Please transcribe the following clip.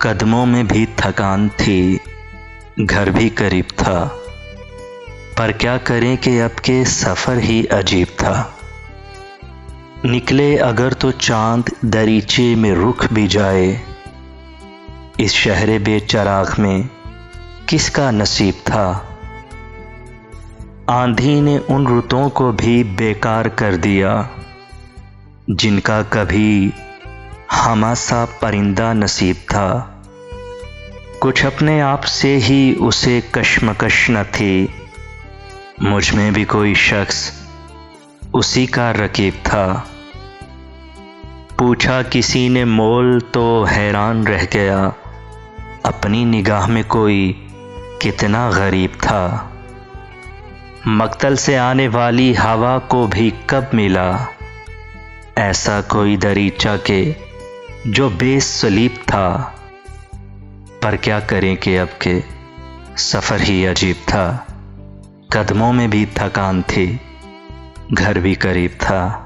कदमों में भी थकान थी, घर भी करीब था, पर क्या करें कि अब के सफ़र ही अजीब था। निकले अगर तो चांद दरीचे में रुक भी जाए, इस शहरे बेचराग में किसका नसीब था। आंधी ने उन रुतों को भी बेकार कर दिया, जिनका कभी हमासा परिंदा नसीब था। कुछ अपने आप से ही उसे कश्मकश न थी, मुझ में भी कोई शख्स उसी का रकीब था। पूछा किसी ने मोल तो हैरान रह गया, अपनी निगाह में कोई कितना गरीब था। मक्तल से आने वाली हवा को भी कब मिला ऐसा कोई दरीचा के जो बेसलीब था। पर क्या करें कि अब के सफ़र ही अजीब था। कदमों में भी थकान थी, घर भी करीब था।